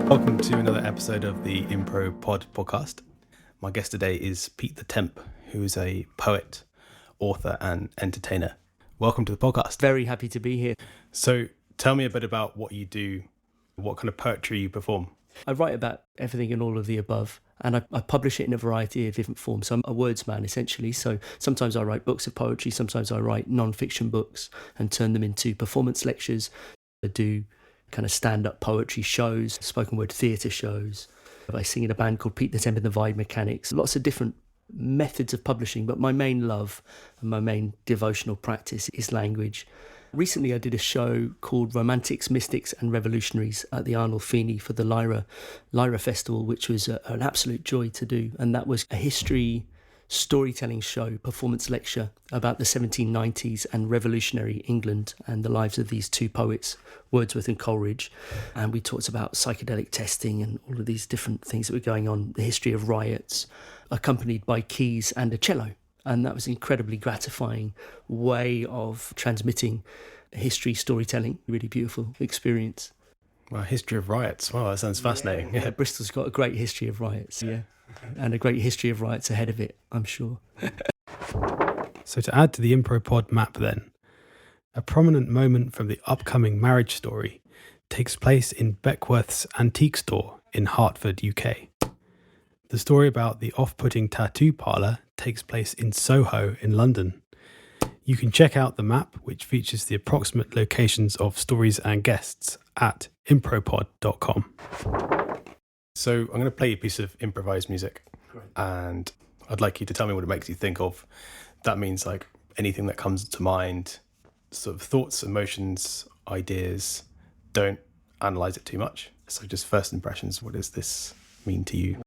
Welcome to another episode of the Impro Pod podcast. My guest today is Pete the Temp, who is a poet, author and entertainer. Welcome to the podcast. Very happy to be here. So tell me a bit about what you do, what kind of poetry you perform. I write about everything and all of the above, and I publish it in a variety of different forms. So I'm a words man, essentially. So sometimes I write books of poetry, sometimes I write non-fiction books and turn them into performance lectures. I do kind of stand-up poetry shows, spoken word theatre shows. I sing in a band called Pete the Temp and the Vibe Mechanics. Lots of different methods of publishing, but my main love and my main devotional practice is language. Recently, I did a show called Romantics, Mystics and Revolutionaries at the Arnold Feeney for the Lyra Festival, which was an absolute joy to do. And that was a history storytelling show, performance lecture about the 1790s and revolutionary England and the lives of these two poets, Wordsworth and Coleridge. And we talked about psychedelic testing and all of these different things that were going on, the history of riots, accompanied by keys and a cello. And that was an incredibly gratifying way of transmitting history storytelling. Really beautiful experience. Well, history of riots. Wow, that sounds fascinating. Yeah, Bristol's got a great history of riots, yeah. And a great history of riots ahead of it, I'm sure. So to add to the Impro Pod map then, a prominent moment from the upcoming marriage story takes place in Beckworth's antique store in Hertford, UK. The story about the off-putting tattoo parlour takes place in Soho in London. You can check out the map, which features the approximate locations of stories and guests, at impropod.com. So I'm going to play you a piece of improvised music. Great. And I'd like you to tell me what it makes you think of. That means like anything that comes to mind, sort of thoughts, emotions, ideas. Don't analyse it too much. So just first impressions, what does this mean to you?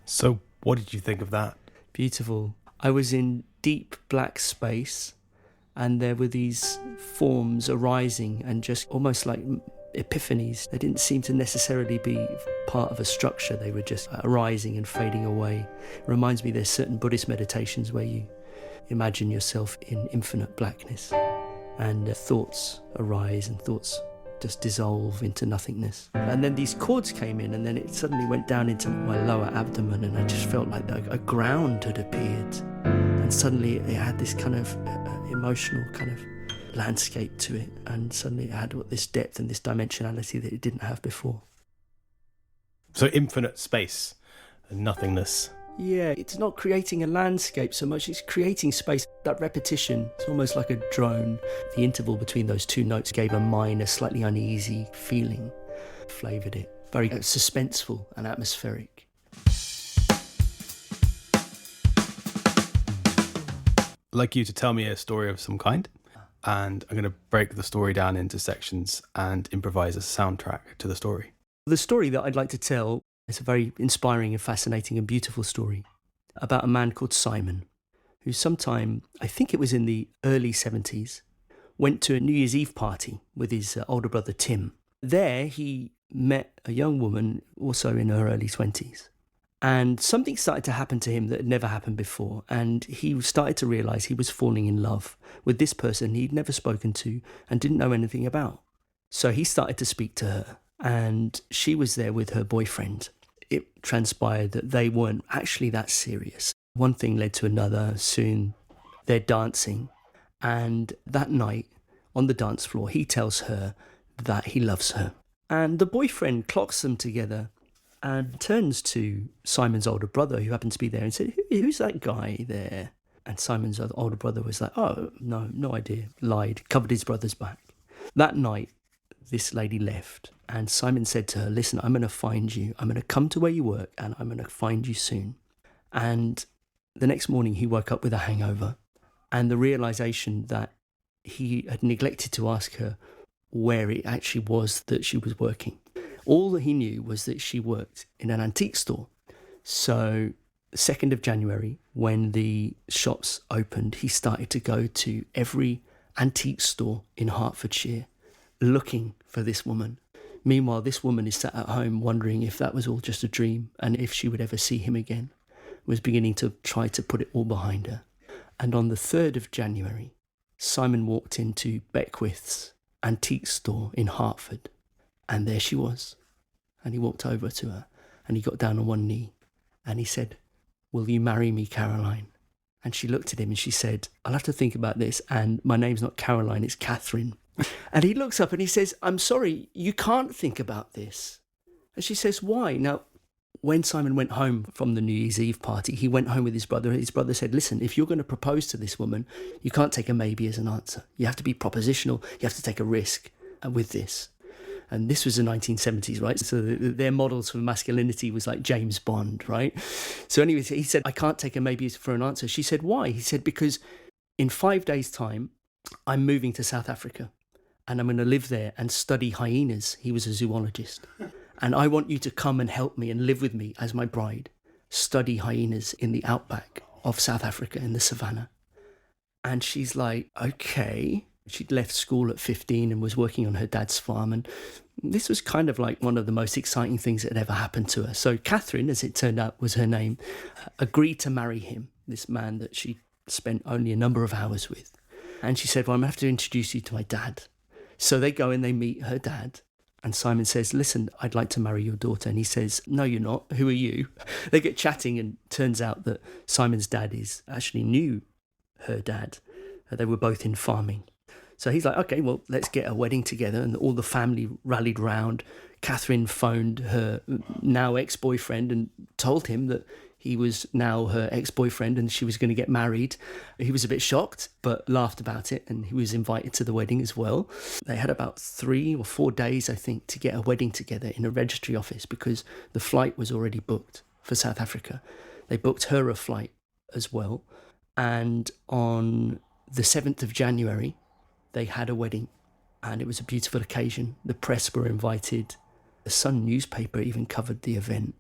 So what did you think of that? Beautiful. I was in deep black space and there were these forms arising and just almost like epiphanies. They didn't seem to necessarily be part of a structure. They were just arising and fading away. It reminds me there's certain Buddhist meditations where you imagine yourself in infinite blackness and thoughts arise and thoughts just dissolve into nothingness. And then these chords came in and then it suddenly went down into my lower abdomen and I just felt like a ground had appeared. And suddenly it had this kind of emotional kind of landscape to it. And suddenly it had this depth and this dimensionality that it didn't have before. So infinite space and nothingness. Yeah, it's not creating a landscape so much, it's creating space. That repetition, it's almost like a drone. The interval between those two notes gave a minor, slightly uneasy feeling, flavoured it. Very suspenseful and atmospheric. I'd like you to tell me a story of some kind, and I'm going to break the story down into sections and improvise a soundtrack to the story. The story that I'd like to tell is a very inspiring and fascinating and beautiful story about a man called Simon, who sometime, I think it was in the early 70s, went to a New Year's Eve party with his older brother Tim. There he met a young woman also in her early 20s. And something started to happen to him that had never happened before. And he started to realise he was falling in love with this person he'd never spoken to and didn't know anything about. So he started to speak to her. And she was there with her boyfriend. It transpired that they weren't actually that serious. One thing led to another. Soon they're dancing. And that night on the dance floor, he tells her that he loves her. And the boyfriend clocks them together and turns to Simon's older brother, who happened to be there, and said, who's that guy there? And Simon's older brother was like, oh, no idea. Lied, covered his brother's back. That night, this lady left, and Simon said to her, listen, I'm going to find you. I'm going to come to where you work, and I'm going to find you soon. And the next morning, he woke up with a hangover and the realization that he had neglected to ask her where it actually was that she was working. All that he knew was that she worked in an antique store. So 2nd of January, when the shops opened, he started to go to every antique store in Hertfordshire looking for this woman. Meanwhile, this woman is sat at home wondering if that was all just a dream and if she would ever see him again. Was beginning to try to put it all behind her. And on the 3rd of January, Simon walked into Beckwith's antique store in Hertford, and there she was. And he walked over to her and he got down on one knee and he said, will you marry me, Caroline? And she looked at him and she said, I'll have to think about this, and my name's not Caroline, it's Catherine. And he looks up and he says, I'm sorry, you can't think about this. And she says, why? Now, when Simon went home from the New Year's Eve party, he went home with his brother. His brother said, listen, if you're going to propose to this woman, you can't take a maybe as an answer. You have to be propositional. You have to take a risk with this. And this was the 1970s, right? So their models for masculinity was like James Bond, right? So anyway, he said, I can't take a maybe for an answer. She said, why? He said, because in 5 days' time, I'm moving to South Africa and I'm going to live there and study hyenas. He was a zoologist. And I want you to come and help me and live with me as my bride, study hyenas in the outback of South Africa in the savannah. And she's like, okay. She'd left school at 15 and was working on her dad's farm. And this was kind of like one of the most exciting things that had ever happened to her. So Catherine, as it turned out was her name, agreed to marry him, this man that she spent only a number of hours with. And she said, well, I'm going to have to introduce you to my dad. So they go and they meet her dad. And Simon says, listen, I'd like to marry your daughter. And he says, no, you're not. Who are you? They get chatting and turns out that Simon's dad actually knew her dad. They were both in farming. So he's like, okay, well, let's get a wedding together. And all the family rallied round. Catherine phoned her now ex-boyfriend and told him that he was now her ex-boyfriend and she was going to get married. He was a bit shocked, but laughed about it, and he was invited to the wedding as well. They had about 3 or 4 days, I think, to get a wedding together in a registry office because the flight was already booked for South Africa. They booked her a flight as well. And on the 7th of January, they had a wedding, and it was a beautiful occasion. The press were invited. The Sun newspaper even covered the event.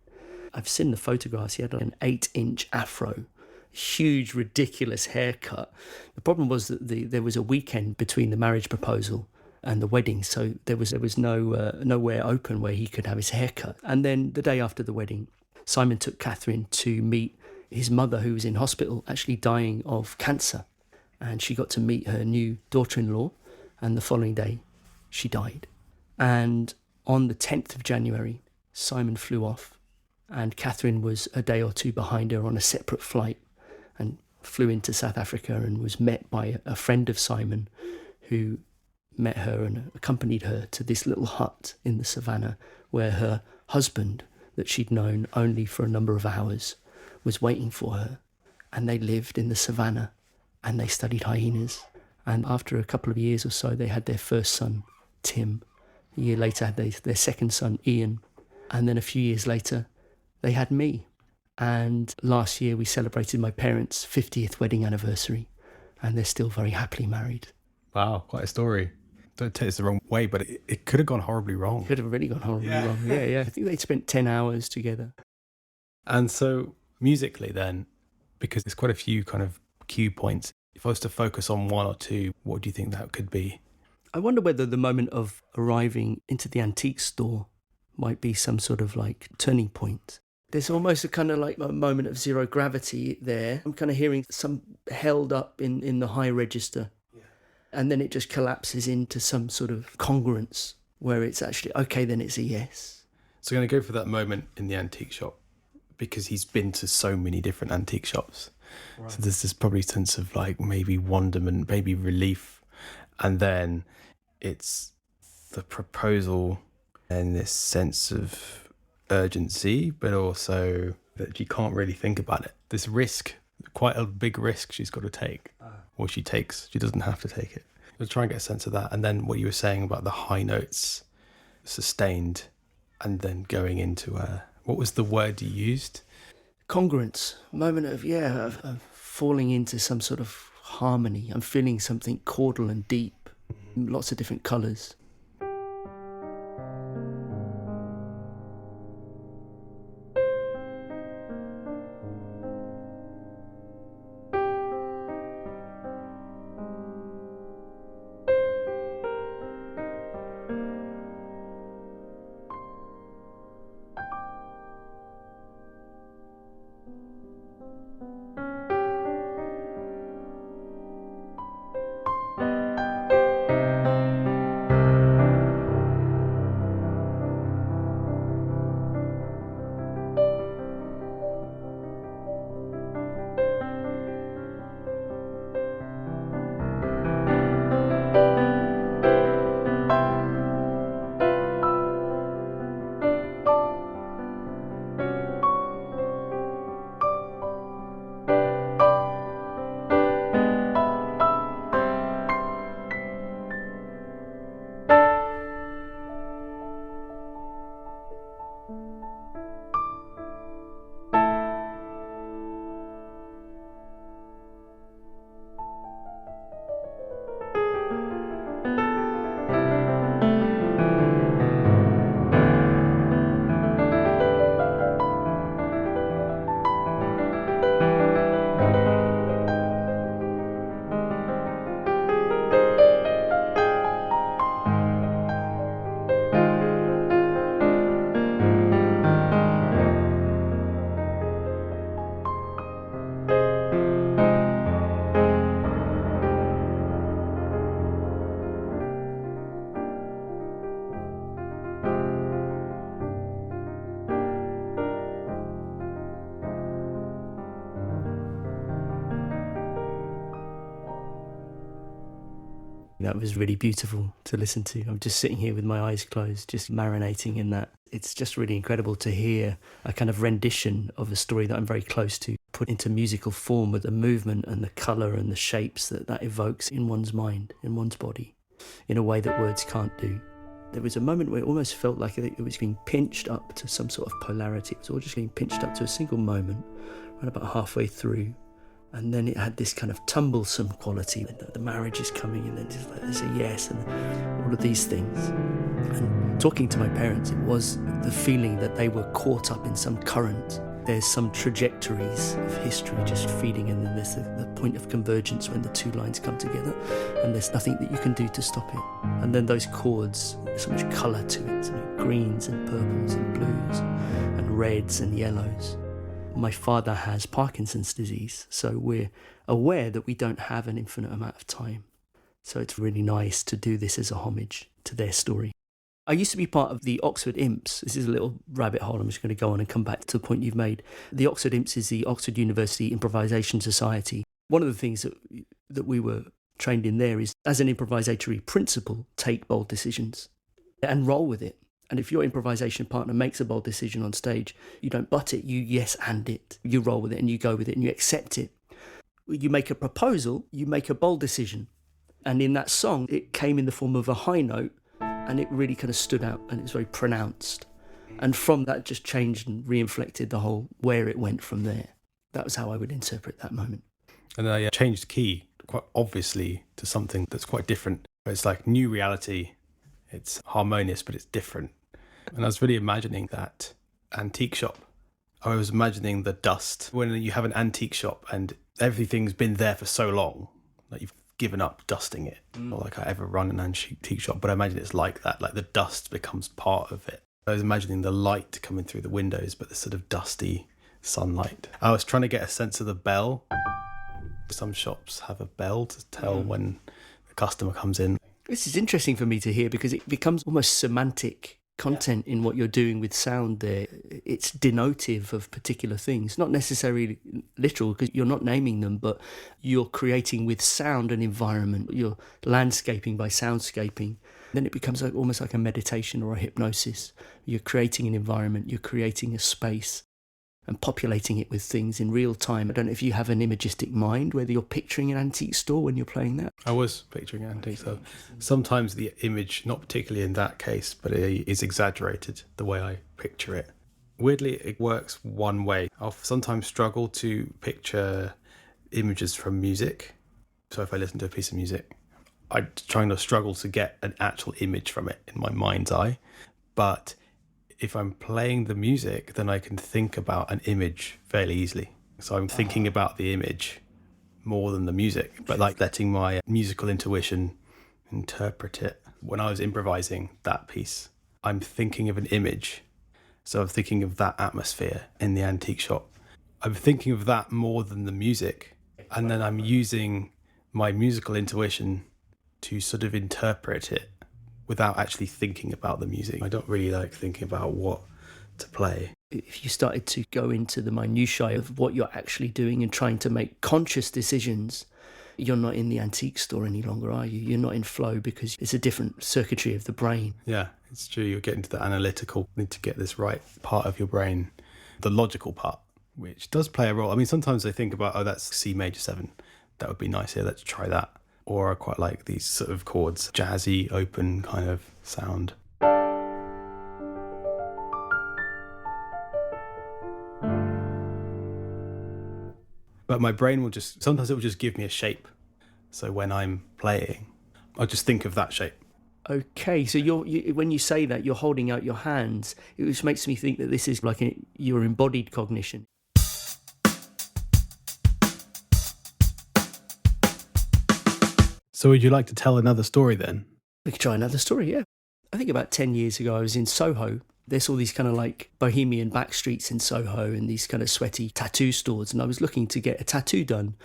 I've seen the photographs. He had an 8-inch afro, huge, ridiculous haircut. The problem was that there was a weekend between the marriage proposal and the wedding, so there was nowhere open where he could have his haircut. And then the day after the wedding, Simon took Catherine to meet his mother, who was in hospital, actually dying of cancer. And she got to meet her new daughter-in-law, and the following day, she died. And on the 10th of January, Simon flew off, and Catherine was a day or two behind her on a separate flight and flew into South Africa and was met by a friend of Simon who met her and accompanied her to this little hut in the savannah where her husband, that she'd known only for a number of hours, was waiting for her. And they lived in the savannah and they studied hyenas. And after a couple of years or so, they had their first son, Tim. A year later, had their second son, Ian. And then a few years later, they had me. And last year, we celebrated my parents' 50th wedding anniversary. And they're still very happily married. Wow, quite a story. Don't take this the wrong way, but it could have gone horribly wrong. It could have really gone horribly wrong. Yeah. I think they spent 10 hours together. And so musically then, because there's quite a few kind of cue points, if I was to focus on one or two, what do you think that could be? I wonder whether the moment of arriving into the antique store might be some sort of like turning point. There's almost a kind of like a moment of zero gravity there. I'm kind of hearing some held up in the high register. Yeah. And then it just collapses into some sort of congruence where it's actually, okay, then it's a yes. So I'm going to go for that moment in the antique shop because he's been to so many different antique shops. Right. So there's this probably sense of like maybe wonderment, maybe relief. And then it's the proposal and this sense of urgency, but also that she can't really think about it. This risk, quite a big risk she's got to take. Or she doesn't have to take it. We'll try and get a sense of that. And then what you were saying about the high notes, sustained, and then going into what was the word you used? Congruence, moment of falling into some sort of harmony. I'm feeling something chordal and deep, lots of different colours. That was really beautiful to listen to. I'm just sitting here with my eyes closed, just marinating in that. It's just really incredible to hear a kind of rendition of a story that I'm very close to, put into musical form with the movement and the colour and the shapes that evokes in one's mind, in one's body, in a way that words can't do. There was a moment where it almost felt like it was being pinched up to some sort of polarity. It was all just being pinched up to a single moment, right about halfway through. And then it had this kind of tumblesome quality. The marriage is coming, and then just like there's a yes, and all of these things. And talking to my parents, it was the feeling that they were caught up in some current. There's some trajectories of history just feeding, and then there's the point of convergence when the two lines come together, and there's nothing that you can do to stop it. And then those chords, there's so much colour to it, so greens and purples and blues and reds and yellows. My father has Parkinson's disease, so we're aware that we don't have an infinite amount of time. So it's really nice to do this as a homage to their story. I used to be part of the Oxford Imps. This is a little rabbit hole. I'm just going to go on and come back to the point you've made. The Oxford Imps is the Oxford University Improvisation Society. One of the things that we were trained in there is, as an improvisatory principle, take bold decisions and roll with it. And if your improvisation partner makes a bold decision on stage, you don't butt it, you yes and it. You roll with it and you go with it and you accept it. You make a proposal, you make a bold decision. And in that song, it came in the form of a high note, and it really kind of stood out, and it was very pronounced. And from that just changed and re-inflected the whole where it went from there. That was how I would interpret that moment. And I changed key quite obviously to something that's quite different. It's like new reality. It's harmonious, but it's different. And I was really imagining that antique shop. I was imagining the dust. When you have an antique shop and everything's been there for so long, like you've given up dusting it. Not like I ever run an antique shop, but I imagine it's like that. Like the dust becomes part of it. I was imagining the light coming through the windows, but the sort of dusty sunlight. I was trying to get a sense of the bell. Some shops have a bell to tell when the customer comes in. This is interesting for me to hear because it becomes almost semantic content in what you're doing with sound there. It's denotive of particular things, not necessarily literal because you're not naming them, but you're creating with sound an environment. You're landscaping by soundscaping. Then it becomes almost like a meditation or a hypnosis. You're creating an environment, you're creating a space. and populating it with things in real time. I don't know if you have an imagistic mind, whether you're picturing an antique store when you're playing that. I was picturing antique, so sometimes the image, not particularly in that case, but it is exaggerated the way I picture it. Weirdly, it works one way. I'll sometimes struggle to picture images from music. So if I listen to a piece of music, I'm trying to struggle to get an actual image from it in my mind's eye. But if I'm playing the music, then I can think about an image fairly easily. So I'm thinking about the image more than the music, but like letting my musical intuition interpret it. When I was improvising that piece, I'm thinking of an image. So I'm thinking of that atmosphere in the antique shop. I'm thinking of that more than the music. And then I'm using my musical intuition to sort of interpret it without actually thinking about the music. I don't really like thinking about what to play. If you started to go into the minutiae of what you're actually doing and trying to make conscious decisions, you're not in the antique store any longer, are you? You're not in flow because it's a different circuitry of the brain. Yeah, it's true. You're getting to the analytical, need to get this right part of your brain, the logical part, which does play a role. I mean, sometimes I think about, oh, that's C major 7. That would be nice here. Let's try that. Or I quite like these sort of chords, jazzy, open kind of sound. But my brain will sometimes it will just give me a shape. So when I'm playing, I'll just think of that shape. Okay, so when you say that, you're holding out your hands, which makes me think that this is like your embodied cognition. So would you like to tell another story then? We could try another story, yeah. I think about 10 years ago, I was in Soho. There's all these kind of like bohemian back streets in Soho and these kind of sweaty tattoo stores. And I was looking to get a tattoo done.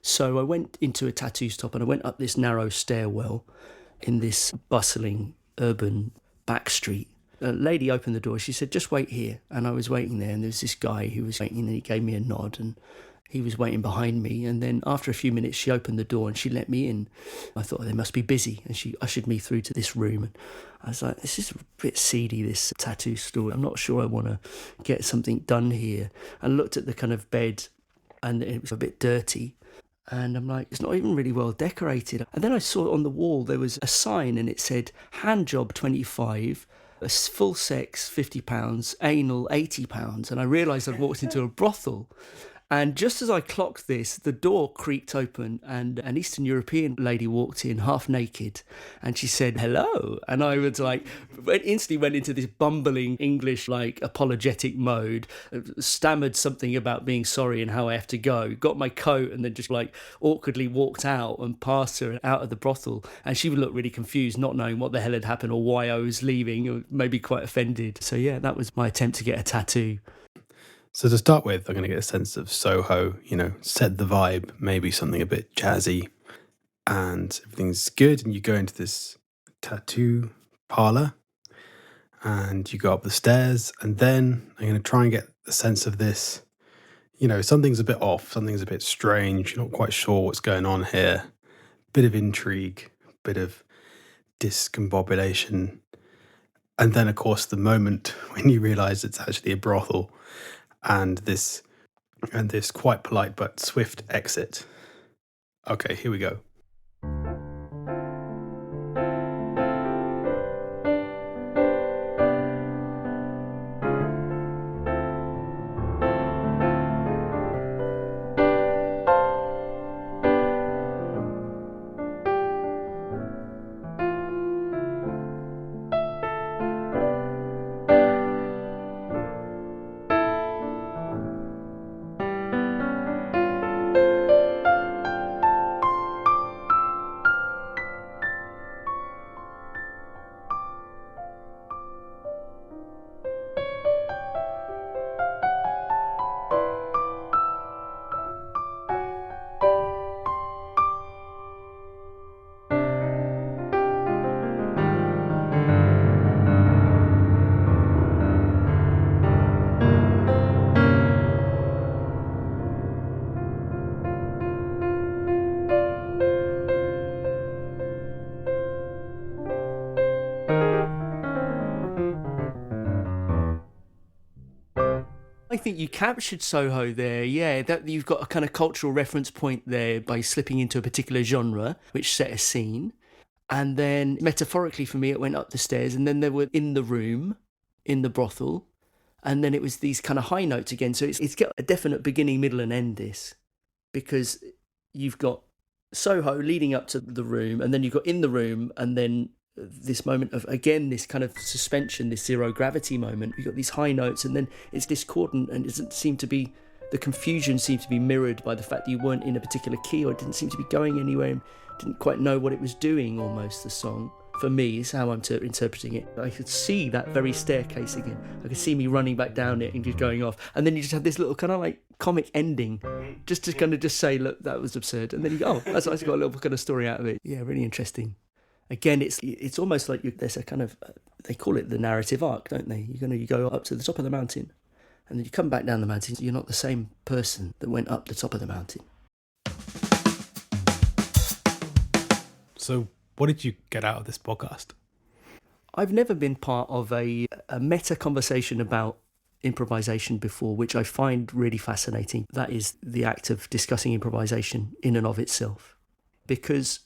So I went into a tattoo shop and I went up this narrow stairwell in this bustling urban back street. A lady opened the door. She said, just wait here. And I was waiting there. And there was this guy who was waiting and he gave me a nod and he was waiting behind me. And then after a few minutes, she opened the door and she let me in. I thought, they must be busy. And she ushered me through to this room. And I was like, this is a bit seedy, this tattoo store. I'm not sure I want to get something done here. I looked at the kind of bed and it was a bit dirty. And I'm like, it's not even really well decorated. And then I saw on the wall, there was a sign and it said, hand job 25, full sex £50, anal £80. And I realised I'd walked into a brothel. And just as I clocked this, the door creaked open and an Eastern European lady walked in half naked and she said, hello. And I was like, instantly went into this bumbling English, like apologetic mode, stammered something about being sorry and how I have to go, got my coat and then just like awkwardly walked out and passed her out of the brothel. And she would look really confused, not knowing what the hell had happened or why I was leaving, or maybe quite offended. So yeah, that was my attempt to get a tattoo. So to start with, I'm going to get a sense of Soho, set the vibe, maybe something a bit jazzy, and everything's good. And you go into this tattoo parlor and you go up the stairs. And then I'm going to try and get a sense of this, something's a bit off, something's a bit strange. You're not quite sure what's going on here. Bit of intrigue, bit of discombobulation. And then, of course, the moment when you realize it's actually a brothel. And this quite polite but swift exit. Okay, here we go. I think you captured Soho there, yeah. That you've got a kind of cultural reference point there by slipping into a particular genre, which set a scene. And then metaphorically for me, it went up the stairs, and then they were in the room, in the brothel, and then it was these kind of high notes again. So it's got a definite beginning, middle, and end, this, because you've got Soho leading up to the room, and then you've got in the room, and then this moment of, again, this kind of suspension, this zero gravity moment. You've got these high notes, and then it's discordant, and it doesn't seem to be, the confusion seems to be mirrored by the fact that you weren't in a particular key, or it didn't seem to be going anywhere, and didn't quite know what it was doing, almost, the song. For me, is how I'm interpreting it. I could see that very staircase again. I could see me running back down it and just going off. And then you just have this little kind of like comic ending, just to kind of just say, look, that was absurd. And then you go, oh, that's got a little kind of story out of it. Yeah, really interesting. Again, it's almost like there's a kind of, they call it the narrative arc, don't they? You go up to the top of the mountain, and then you come back down the mountain. You're not the same person that went up the top of the mountain. So what did you get out of this podcast? I've never been part of a meta conversation about improvisation before, which I find really fascinating. That is the act of discussing improvisation in and of itself, because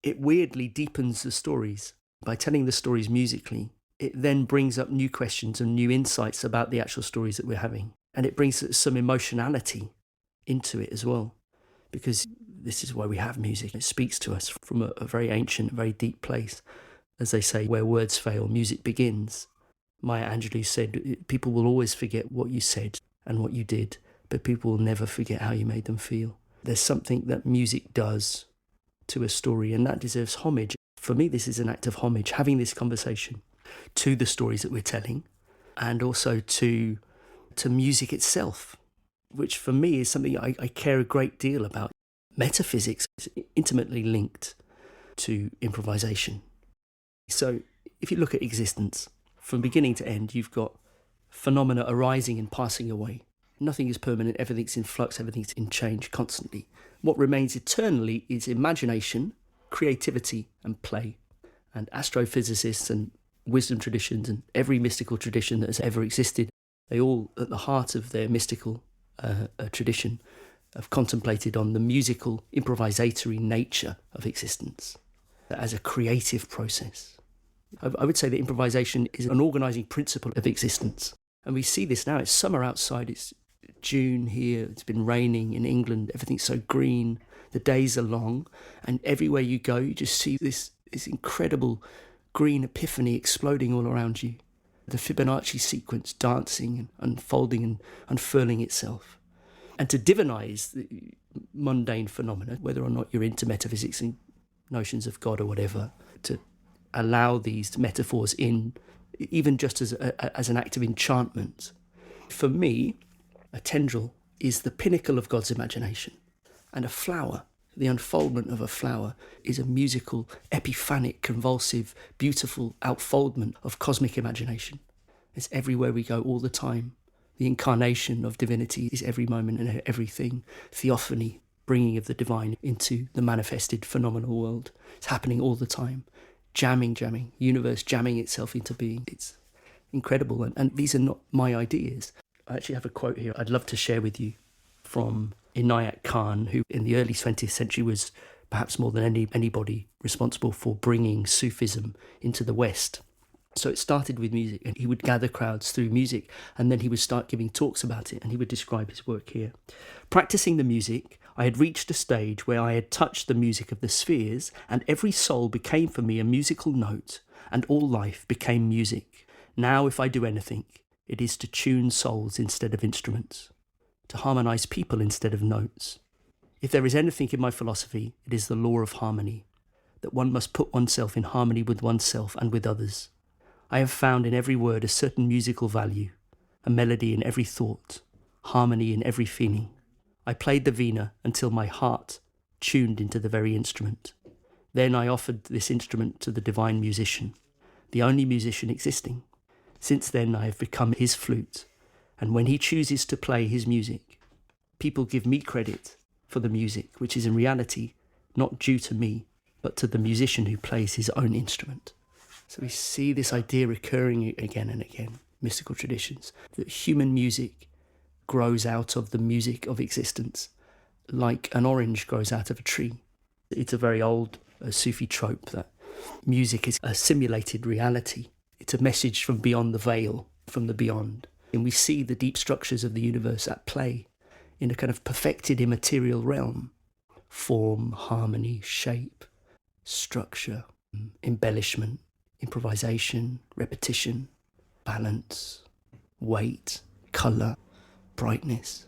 it weirdly deepens the stories. By telling the stories musically, it then brings up new questions and new insights about the actual stories that we're having. And it brings some emotionality into it as well, because this is why we have music. It speaks to us from a very ancient, very deep place. As they say, where words fail, music begins. Maya Angelou said, people will always forget what you said and what you did, but people will never forget how you made them feel. There's something that music does to a story, and that deserves homage. For me, this is an act of homage, having this conversation to the stories that we're telling, and also to music itself, which for me is something I care a great deal about. Metaphysics is intimately linked to improvisation. So if you look at existence, from beginning to end, you've got phenomena arising and passing away. Nothing is permanent, everything's in flux, everything's in change constantly. What remains eternally is imagination, creativity, and play. And astrophysicists and wisdom traditions and every mystical tradition that has ever existed, they all, at the heart of their mystical tradition, have contemplated on the musical, improvisatory nature of existence as a creative process. I would say that improvisation is an organising principle of existence. And we see this now. It's summer outside, it's June here, it's been raining in England, everything's so green, the days are long, and everywhere you go, you just see this incredible green epiphany exploding all around you. The Fibonacci sequence dancing and unfolding and unfurling itself. And to divinize the mundane phenomena, whether or not you're into metaphysics and notions of God or whatever, to allow these metaphors in, even just as an act of enchantment. For me, a tendril is the pinnacle of God's imagination. And a flower, the unfoldment of a flower, is a musical, epiphanic, convulsive, beautiful outfoldment of cosmic imagination. It's everywhere we go all the time. The incarnation of divinity is every moment and everything. Theophany, bringing of the divine into the manifested phenomenal world. It's happening all the time. Jamming, universe jamming itself into being. It's incredible. And these are not my ideas. I actually have a quote here I'd love to share with you from Inayat Khan, who in the early 20th century was perhaps more than anybody responsible for bringing Sufism into the West. So it started with music, and he would gather crowds through music, and then he would start giving talks about it, and he would describe his work here. Practicing the music, I had reached a stage where I had touched the music of the spheres, and every soul became for me a musical note, and all life became music. Now, if I do anything, it is to tune souls instead of instruments, to harmonise people instead of notes. If there is anything in my philosophy, it is the law of harmony, that one must put oneself in harmony with oneself and with others. I have found in every word a certain musical value, a melody in every thought, harmony in every feeling. I played the vina until my heart tuned into the very instrument. Then I offered this instrument to the divine musician, the only musician existing. Since then I have become his flute, and when he chooses to play his music, people give me credit for the music, which is in reality not due to me, but to the musician who plays his own instrument. So we see this idea recurring again and again, mystical traditions, that human music grows out of the music of existence, like an orange grows out of a tree. It's a very old Sufi trope that music is a simulated reality. It's a message from beyond the veil, from the beyond. And we see the deep structures of the universe at play in a kind of perfected immaterial realm. Form, harmony, shape, structure, embellishment, improvisation, repetition, balance, weight, colour, brightness.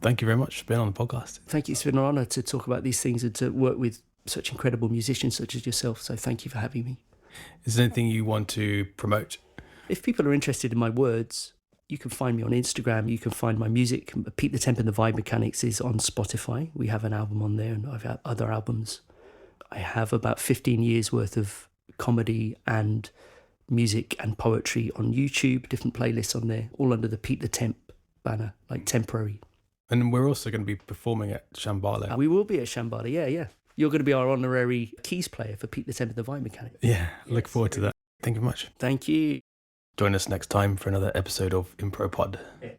Thank you very much for being on the podcast. Thank you. It's been an honour to talk about these things and to work with such incredible musicians such as yourself. So thank you for having me. Is there anything you want to promote? If people are interested in my words, you can find me on Instagram. You can find my music. Pete the Temp and the Vibe Mechanics is on Spotify. We have an album on there, and I've had other albums. I have about 15 years worth of comedy and music and poetry on YouTube, different playlists on there, all under the Pete the Temp banner, like temporary. And we're also going to be performing at Shambhala. We will be at Shambhala, yeah. You're going to be our honorary keys player for Pete the Temp and the Vibe Mechanics. Yeah, look forward to that. Thank you very much. Thank you. Join us next time for another episode of Impro Pod. Yeah.